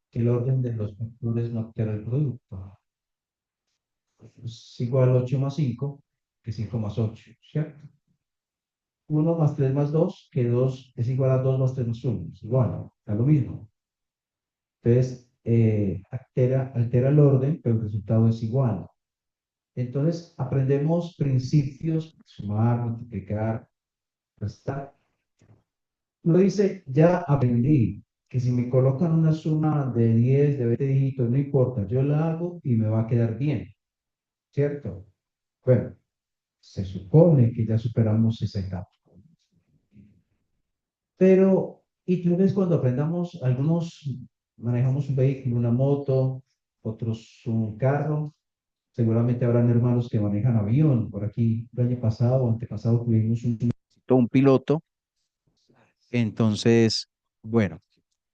que el orden de los factores no altera el producto. Es igual 8 más 5 que 5 más 8, ¿cierto? 1 más 3 más 2 que 2 es igual a 2 más 3 más 1, es igual, da lo mismo. Entonces, altera el orden, pero el resultado es igual. Entonces, aprendemos principios, sumar, multiplicar, restar. Uno dice, ya aprendí que si me colocan una suma de 10 de 20 dígitos, no importa, yo la hago y me va a quedar bien, ¿cierto? Bueno, se supone que ya superamos esa etapa. Pero, y tal vez cuando aprendamos, algunos manejamos un vehículo, una moto, otros un carro, seguramente habrán hermanos que manejan avión. Por aquí, el año pasado o antepasado tuvimos un piloto. Entonces, bueno,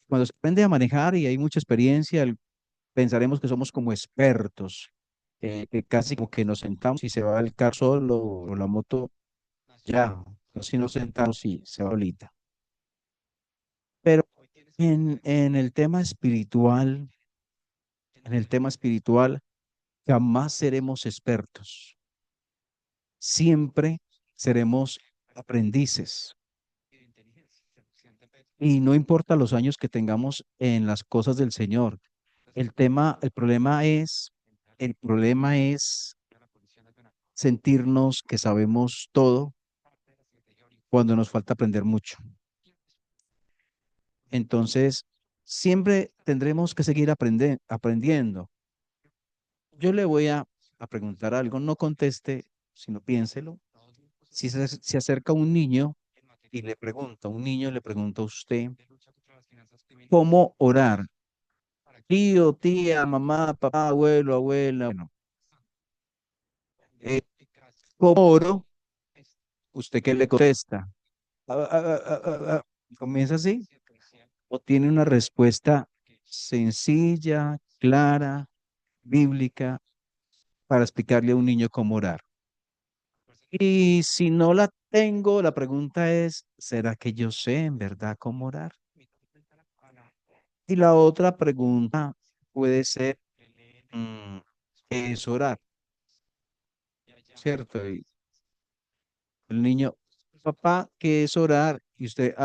cuando se aprende a manejar y hay mucha experiencia, pensaremos que somos como expertos, que casi como que nos sentamos y se va el carro solo o la moto ya, así nos sentamos y se va solita. Pero en el tema espiritual, en el tema espiritual, jamás seremos expertos. Siempre seremos aprendices. Y no importa los años que tengamos en las cosas del Señor. El problema es sentirnos que sabemos todo cuando nos falta aprender mucho. Entonces, siempre tendremos que seguir aprendiendo. Yo le voy a preguntar algo, no conteste, sino piénselo. Si se acerca un niño y le pregunta, un niño le pregunta a usted, ¿cómo orar? Tío, tía, mamá, papá, abuelo, abuela. Bueno, eh, ¿cómo oro? ¿Usted qué le contesta? ¿Comienza así? ¿O tiene una respuesta sencilla, clara, bíblica, para explicarle a un niño cómo orar? Y si no la tengo, la pregunta es, ¿será que yo sé en verdad cómo orar? Y la otra pregunta puede ser, mm, ¿qué es orar? ¿Cierto? Y el niño, papá, ¿qué es orar? Y usted,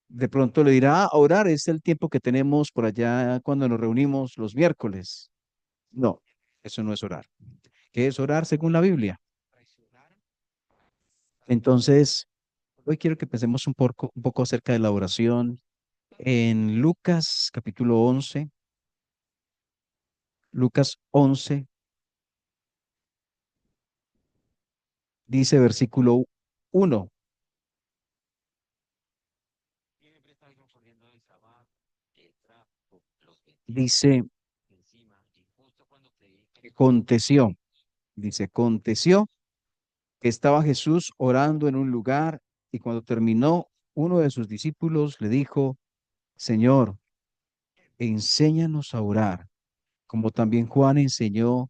de pronto le dirá, orar es el tiempo que tenemos por allá cuando nos reunimos los miércoles. No, eso no es orar. ¿Qué es orar según la Biblia? Entonces, hoy quiero que pensemos un poco acerca de la oración. En Lucas capítulo 11, Lucas 11, dice versículo 1, dice, aconteció, dice, aconteció que estaba Jesús orando en un lugar y cuando terminó, uno de sus discípulos le dijo, Señor, enséñanos a orar, como también Juan enseñó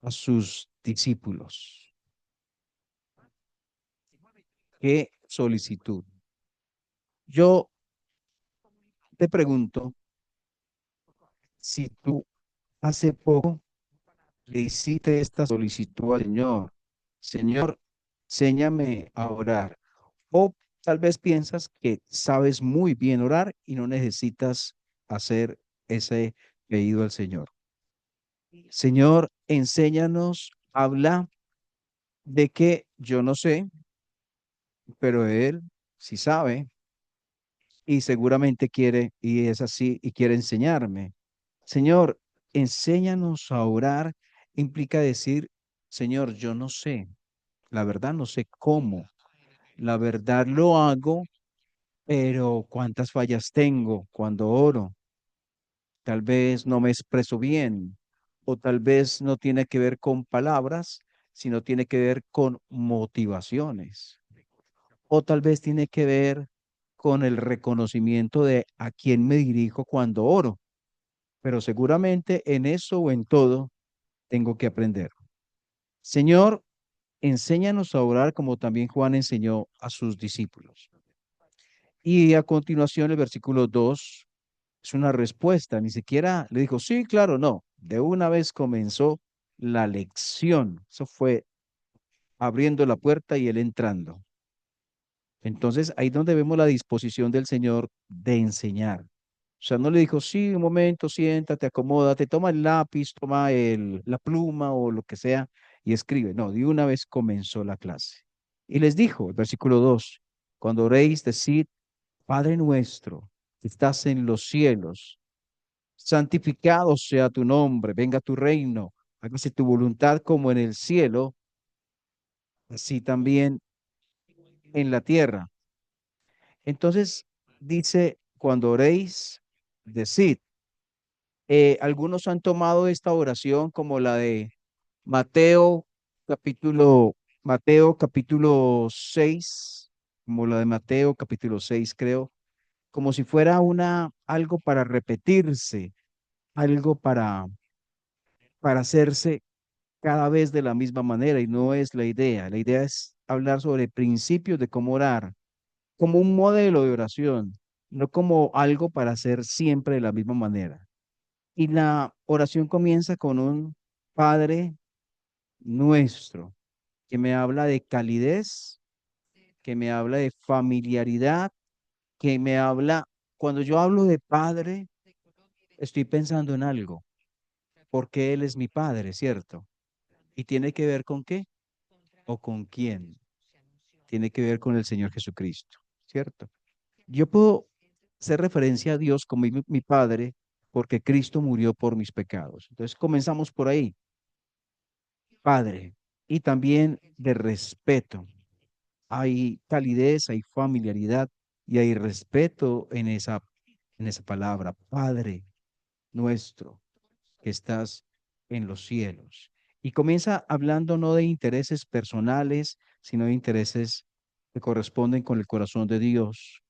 a sus discípulos. Qué solicitud. Yo te pregunto si tú hace poco le hiciste esta solicitud al Señor. Señor, enséñame a orar. O tal vez piensas que sabes muy bien orar y no necesitas hacer ese pedido al Señor. Señor, enséñanos, habla de que yo no sé, pero Él sí sabe y seguramente quiere, y es así, y quiere enseñarme. Señor, enséñanos a orar implica decir, Señor, yo no sé, la verdad no sé cómo, la verdad lo hago, pero cuántas fallas tengo cuando oro. Tal vez no me expreso bien, o tal vez no tiene que ver con palabras, sino tiene que ver con motivaciones, o tal vez tiene que ver con el reconocimiento de a quién me dirijo cuando oro, pero seguramente en eso o en todo tengo que aprender. Señor, enséñanos a orar como también Juan enseñó a sus discípulos. Y a continuación el versículo 2 es una respuesta, ni siquiera le dijo, sí, claro, no. De una vez comenzó la lección. Eso fue abriendo la puerta y él entrando. Entonces, ahí donde vemos la disposición del Señor de enseñar. O sea, no le dijo, sí, un momento, siéntate, acomódate, toma el lápiz, toma la pluma o lo que sea y escribe. No, de una vez comenzó la clase. Y les dijo, el versículo 2, cuando oréis, decid, Padre nuestro, que estás en los cielos, santificado sea tu nombre, venga tu reino, hágase tu voluntad como en el cielo, así también en la tierra. Entonces dice, cuando oréis, decid. Algunos han tomado esta oración como la de Mateo capítulo, Mateo capítulo 6, como la de Mateo capítulo 6 creo, como si fuera algo para repetirse, algo para hacerse cada vez de la misma manera y no es la idea. La idea es hablar sobre principios de cómo orar, como un modelo de oración, no como algo para hacer siempre de la misma manera. Y la oración comienza con un Padre nuestro, que me habla de calidez, que me habla de familiaridad, que me habla, cuando yo hablo de Padre, estoy pensando en algo, porque Él es mi Padre, ¿cierto? ¿Y tiene que ver con qué? ¿O con quién? Tiene que ver con el Señor Jesucristo, ¿cierto? Yo puedo hacer referencia a Dios como mi Padre porque Cristo murió por mis pecados. Entonces comenzamos por ahí, Padre, y también de respeto. Hay calidez, hay familiaridad y hay respeto en esa palabra, Padre nuestro que estás en los cielos. Y comienza hablando no de intereses personales, sino de intereses que corresponden con el corazón de Dios.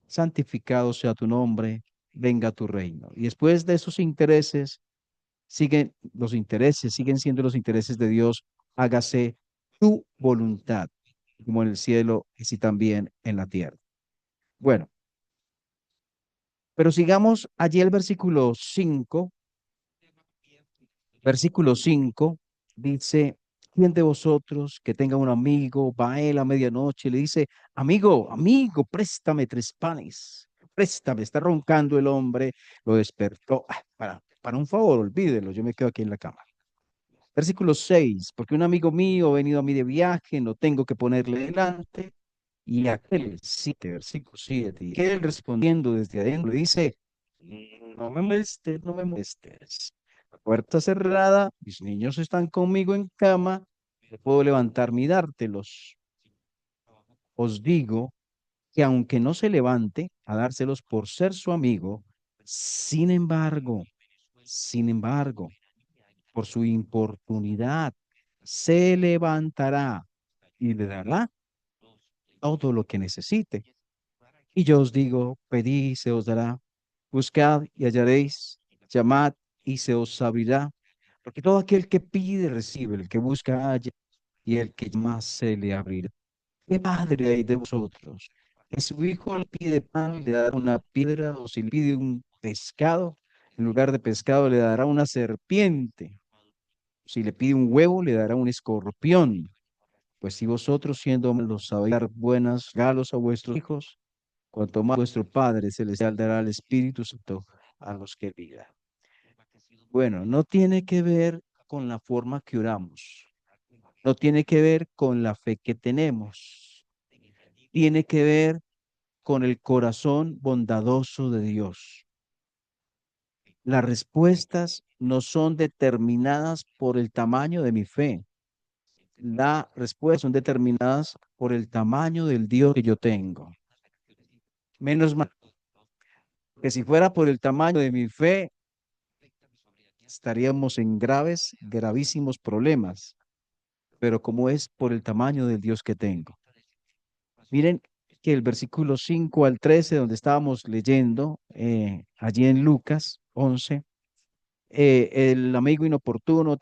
Santificado sea tu nombre, venga tu reino. Y después de esos intereses, siguen siendo los intereses de Dios, hágase tu voluntad, como en el cielo, así también en la tierra. Bueno, pero sigamos allí el versículo 5 dice, ¿quién de vosotros que tenga un amigo va a él a medianoche y le dice, amigo, préstame 3 panes, préstame, está roncando el hombre, lo despertó, para un favor, olvídelo, yo me quedo aquí en la cama. Versículo 6, porque un amigo mío ha venido a mí de viaje, no tengo que ponerle delante. Y aquel 7, versículo 7, y aquel respondiendo desde adentro le dice, no me molestes, no me molestes. La puerta cerrada, mis niños están conmigo en cama, no puedo levantarme y dártelos. Os digo que aunque no se levante a dárselos por ser su amigo, sin embargo, por su importunidad, se levantará y le dará todo lo que necesite. Y yo os digo, pedid y se os dará, buscad y hallaréis, llamad y se os abrirá, porque todo aquel que pide recibe, el que busca halla, y el que más se le abrirá. ¿Qué padre hay de vosotros? Que su hijo le pide pan, le dará una piedra, o si le pide un pescado, en lugar de pescado le dará una serpiente. Si le pide un huevo, le dará un escorpión. Pues si vosotros siendo malos sabéis dar buenos regalos a vuestros hijos, cuanto más vuestro Padre Celestial dará al Espíritu Santo a los que pidan. Bueno, no tiene que ver con la forma que oramos, no tiene que ver con la fe que tenemos, tiene que ver con el corazón bondadoso de Dios. Las respuestas no son determinadas por el tamaño de mi fe. Las respuestas son determinadas por el tamaño del Dios que yo tengo. Menos mal que si fuera por el tamaño de mi fe, estaríamos en gravísimos problemas, pero como es por el tamaño del Dios que tengo. Miren que el versículo 5 al 13, donde estábamos leyendo, allí en Lucas 11, el amigo inoportuno,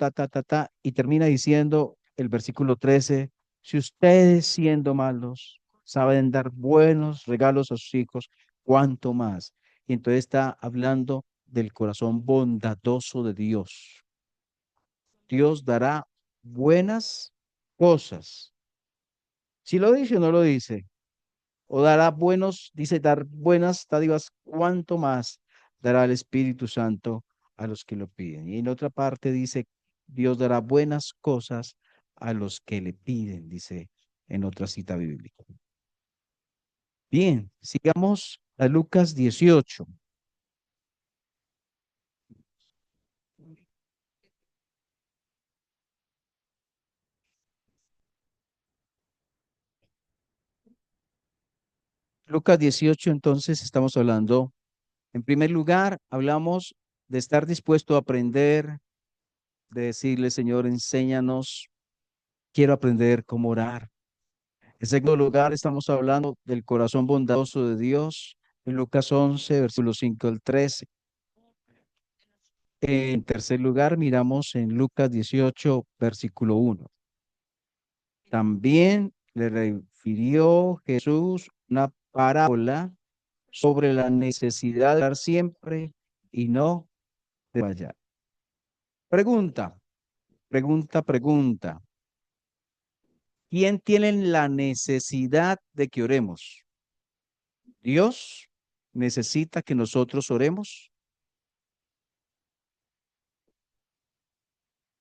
y termina diciendo el versículo 13, si ustedes siendo malos saben dar buenos regalos a sus hijos, cuánto más. Y entonces está hablando del corazón bondadoso de Dios. Dios dará buenas cosas. Si lo dice o no lo dice, o dará buenos, dice dar buenas dádivas, cuánto más dará el Espíritu Santo a los que lo piden. Y en otra parte dice, Dios dará buenas cosas a los que le piden, dice en otra cita bíblica. Bien, sigamos a Lucas 18. Lucas 18, entonces estamos hablando, en primer lugar, hablamos de estar dispuesto a aprender, de decirle, Señor, enséñanos, quiero aprender cómo orar. En segundo lugar, estamos hablando del corazón bondadoso de Dios en Lucas 11, versículos 5 al 13. En tercer lugar, miramos en Lucas 18, versículo 1. También le refirió Jesús una parábola sobre la necesidad de dar siempre y no de fallar. Pregunta, pregunta. ¿Quién tiene la necesidad de que oremos? ¿Dios necesita que nosotros oremos?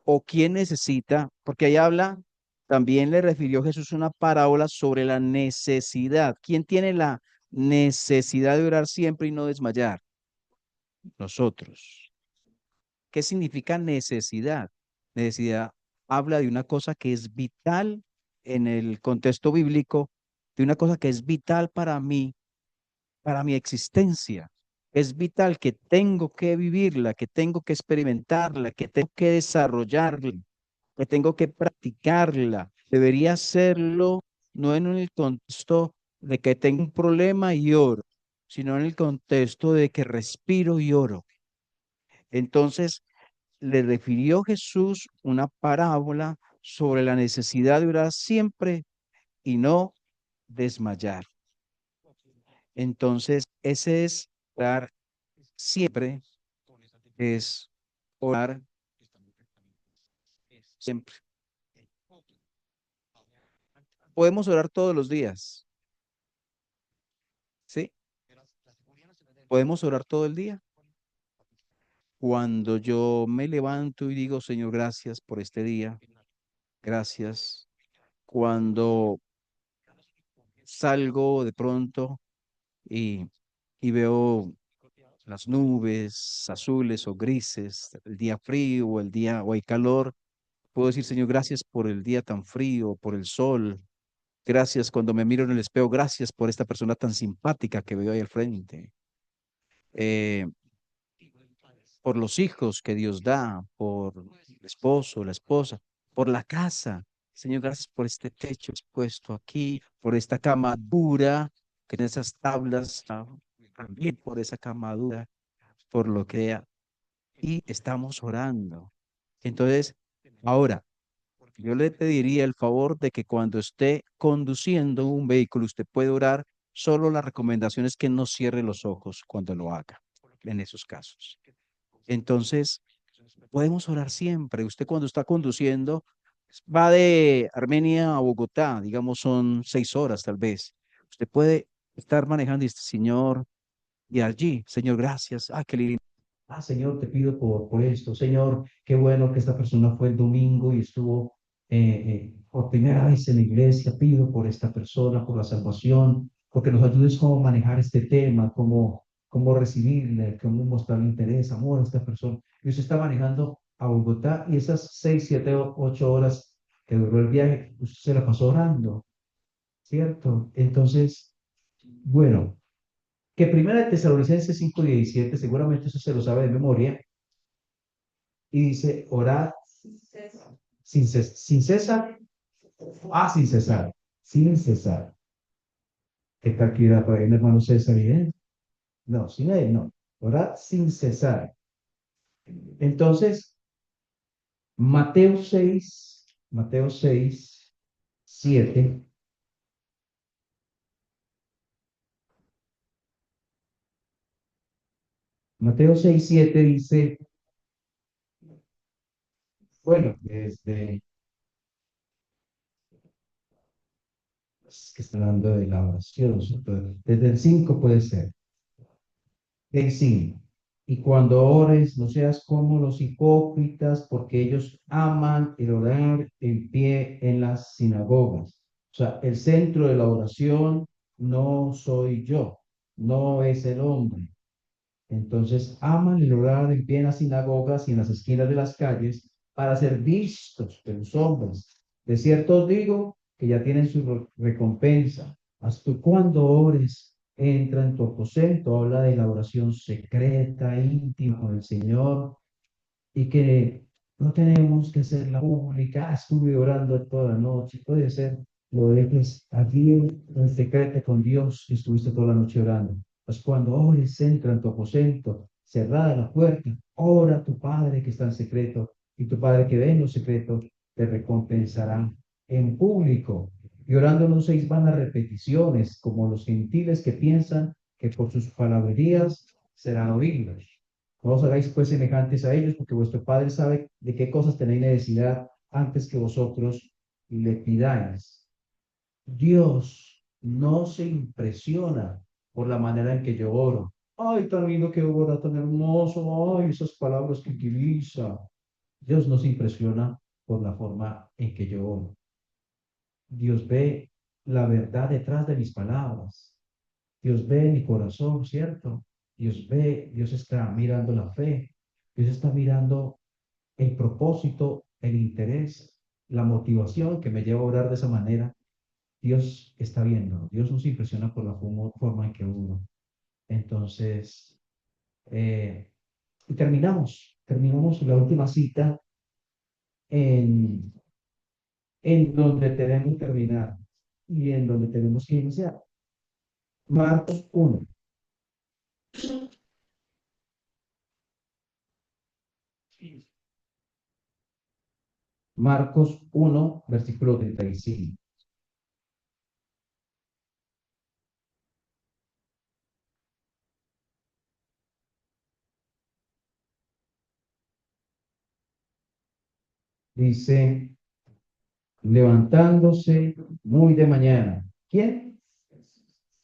¿O quién necesita? Porque ahí habla, también le refirió Jesús una parábola sobre la necesidad. ¿Quién tiene la necesidad de orar siempre y no desmayar? Nosotros. ¿Qué significa necesidad? Necesidad habla de una cosa que es vital en el contexto bíblico, de una cosa que es vital para mi existencia. Es vital que tengo que vivirla, que tengo que experimentarla, que tengo que desarrollarla, que tengo que practicarla. Debería hacerlo no en el contexto de que tengo un problema y oro, sino en el contexto de que respiro y oro. Entonces, le refirió Jesús una parábola sobre la necesidad de orar siempre y no desmayar. Entonces, ese es orar siempre, es orar siempre. Podemos orar todos los días, ¿sí? Podemos orar todo el día. Cuando yo me levanto y digo, Señor, gracias por este día, gracias. Cuando salgo de pronto y, y veo las nubes azules o grises, el día frío o el día o hay calor, puedo decir, Señor, gracias por el día tan frío, por el sol. Gracias cuando me miro en el espejo, gracias por esta persona tan simpática que veo ahí al frente. Eh, por los hijos que Dios da, por el esposo, la esposa, por la casa. Señor, gracias por este techo expuesto aquí, por esta cama dura, que en esas tablas, también por esa cama dura, por lo que sea. Y estamos orando. Entonces, ahora, yo le pediría el favor de que cuando esté conduciendo un vehículo, usted puede orar. Solo la recomendación es que no cierre los ojos cuando lo haga, en esos casos. Entonces, podemos orar siempre. Usted cuando está conduciendo, va de Armenia a Bogotá, digamos, son 6 horas tal vez. Usted puede estar manejando y dice, Señor, y allí, Señor, gracias. Ah, qué lindo. Ah, Señor, te pido por esto. Señor, qué bueno que esta persona fue el domingo y estuvo por primera vez en la iglesia. Pido por esta persona, por la salvación, porque nos ayudes cómo manejar este tema, cómo recibirle, cómo mostrar interés, amor a esta persona. Y usted está manejando a Bogotá y esas 6, 7, 8 horas que duró el viaje, usted se la pasó orando, ¿cierto? Entonces, bueno, que Primera de Tesalonicenses 5:17, seguramente eso se lo sabe de memoria, y dice, orad sin cesar, sin cesar, sin cesar. ¿Qué tal que irá por ahí el hermano César? No, sin él, no. Orad sin cesar. Entonces, Mateo 6, 7, Mateo 6:7 dice, bueno, es que está hablando de la oración, ¿cierto? Desde el 5 puede ser. El 5. Y cuando ores, no seas como los hipócritas, porque ellos aman el orar en pie en las sinagogas. O sea, el centro de la oración no soy yo, no es el hombre. Entonces aman el orar en pie en las sinagogas y en las esquinas de las calles para ser vistos de los hombres. De cierto os digo que ya tienen su recompensa. Haz tú cuando ores, entra en tu aposento, habla de la oración secreta, íntima con el Señor, y que no tenemos que hacerla pública. Estuve orando toda la noche. Puede ser, lo dejes allí en secreto con Dios, que estuviste toda la noche orando. Pues cuando ores, entra en tu aposento, cerrada la puerta, ora a tu Padre que está en secreto, y tu Padre que ve en lo secreto te recompensará en público. Y orando no se van a repeticiones, como los gentiles que piensan que por sus palabrerías serán oídos. No os hagáis pues semejantes a ellos, porque vuestro Padre sabe de qué cosas tenéis necesidad antes que vosotros le pidáis. Dios no se impresiona por la manera en que yo oro. Ay, tan lindo que ora, tan hermoso. Ay, esas palabras que utiliza. Dios no se impresiona por la forma en que yo oro. Dios ve la verdad detrás de mis palabras. Dios ve mi corazón, ¿cierto? Dios está mirando la fe. Dios está mirando el propósito, el interés, la motivación que me lleva a orar de esa manera. Dios está viendo. Dios nos impresiona por la forma en que uno. Entonces, eh, y terminamos la última cita en, en donde tenemos que terminar y en donde tenemos que iniciar. Marcos 1. Marcos 1, versículo 35. Dice, levantándose muy de mañana. ¿Quién?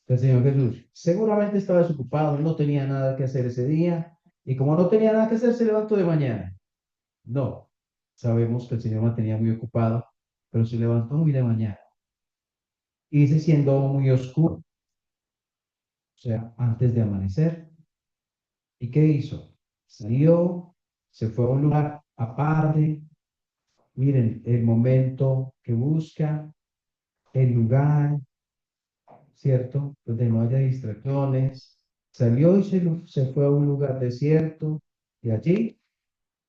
El Señor Jesús. Seguramente estaba desocupado, no tenía nada que hacer ese día. Y como no tenía nada que hacer, se levantó de mañana. No, sabemos que el Señor mantenía muy ocupado, pero se levantó muy de mañana. Y dice siendo muy oscuro, o sea, antes de amanecer. ¿Y qué hizo? Salió, se fue a un lugar aparte. Miren, el momento que busca, el lugar, ¿cierto? Donde no haya distracciones. Salió y se fue a un lugar desierto y allí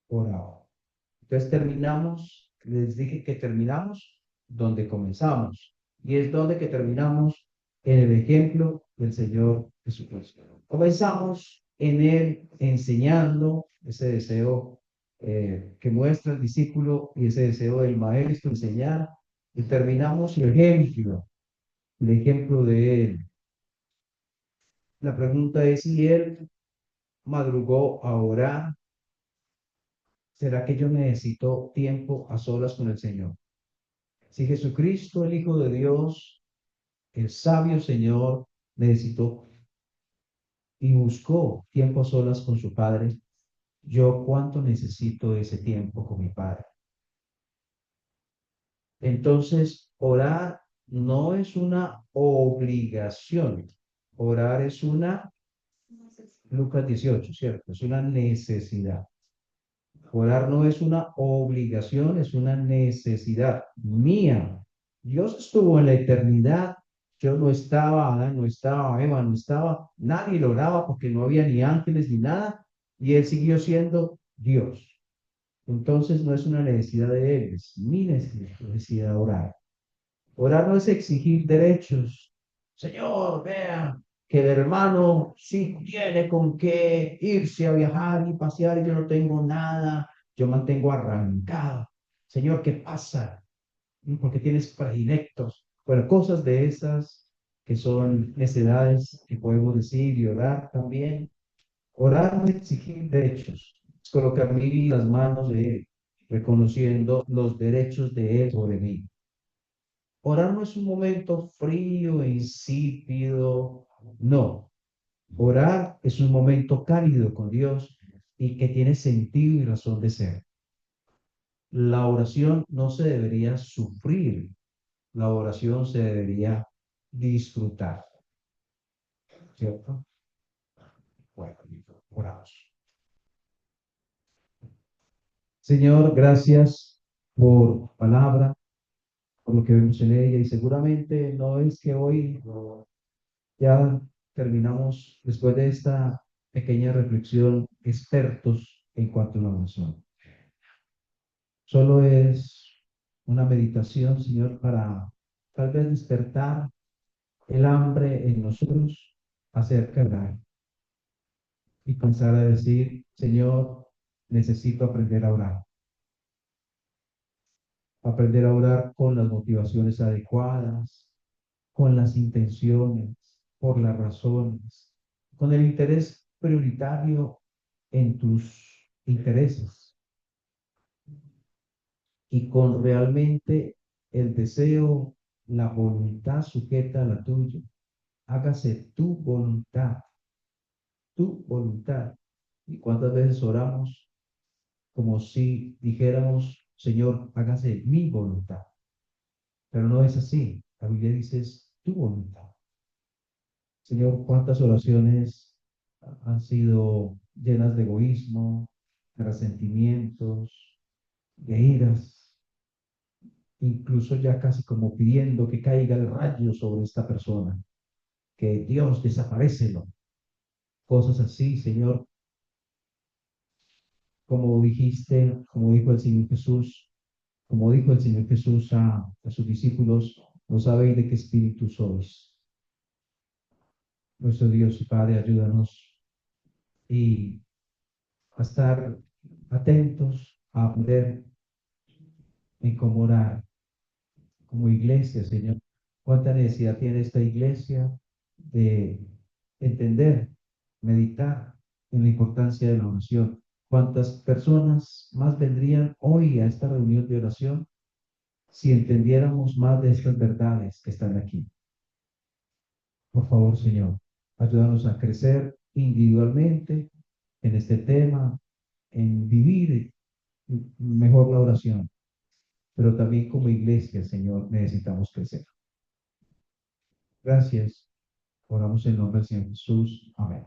oraba. Entonces terminamos, les dije que terminamos donde comenzamos y es donde que terminamos en el ejemplo del Señor Jesucristo. Comenzamos en él enseñando ese deseo que muestra el discípulo y ese deseo del maestro enseñar y terminamos el ejemplo de él. La pregunta es si él madrugó a orar. ¿Será que yo necesito tiempo a solas con el Señor? Si Jesucristo, el Hijo de Dios, el sabio Señor, necesitó y buscó tiempo a solas con su Padre, yo cuánto necesito ese tiempo con mi Padre. Entonces, orar no es una obligación, orar es una, Lucas 18, ¿cierto? Es una necesidad. Orar no es una obligación, es una necesidad mía. Dios estuvo en la eternidad. Yo no estaba, Adán no estaba, Eva no estaba, nadie lo oraba porque no había ni ángeles ni nada, y Él siguió siendo Dios. Entonces no es una necesidad de Él, es mi necesidad de orar. Orar no es exigir derechos. Señor, vea que el hermano sí tiene con qué irse a viajar y pasear y yo no tengo nada. Yo mantengo arrancado. Señor, ¿qué pasa? Porque tienes predilectos. Bueno, cosas de esas que son necesidades que podemos decir y orar también. Orar no es exigir derechos, es colocar mi vida en las manos de Él, reconociendo los derechos de Él sobre mí. Orar no es un momento frío e insípido, no. Orar es un momento cálido con Dios y que tiene sentido y razón de ser. La oración no se debería sufrir, la oración se debería disfrutar, ¿cierto? Bueno, oramos. Señor, gracias por tu palabra, por lo que vemos en ella y seguramente no es que hoy ya terminamos después de esta pequeña reflexión expertos en cuanto a la oración. Solo es una meditación, Señor, para tal vez despertar el hambre en nosotros acerca de orar y comenzar a decir, Señor, necesito aprender a orar con las motivaciones adecuadas, con las intenciones, por las razones, con el interés prioritario en tus intereses y con realmente el deseo, la voluntad sujeta a la tuya. Hágase tu voluntad, tu voluntad. ¿Y cuántas veces oramos como si dijéramos, Señor, hágase mi voluntad? Pero no es así. La Biblia dice, es tu voluntad. Señor, cuántas oraciones han sido llenas de egoísmo, de resentimientos, de iras, incluso ya casi como pidiendo que caiga el rayo sobre esta persona, que Dios desaparecelo. Cosas así, Señor, como dijiste, como dijo el Señor Jesús, como dijo el Señor Jesús a sus discípulos, no sabéis de qué espíritu sois. Nuestro Dios y Padre, ayúdanos y a estar atentos a aprender en cómo orar como iglesia, Señor. ¿Cuánta necesidad tiene esta iglesia de entender, meditar en la importancia de la oración? ¿Cuántas personas más vendrían hoy a esta reunión de oración si entendiéramos más de estas verdades que están aquí? Por favor, Señor, ayúdanos a crecer individualmente en este tema, en vivir mejor la oración, pero también como iglesia, Señor, necesitamos crecer. Gracias. Oramos en nombre del Señor Jesús. Amén.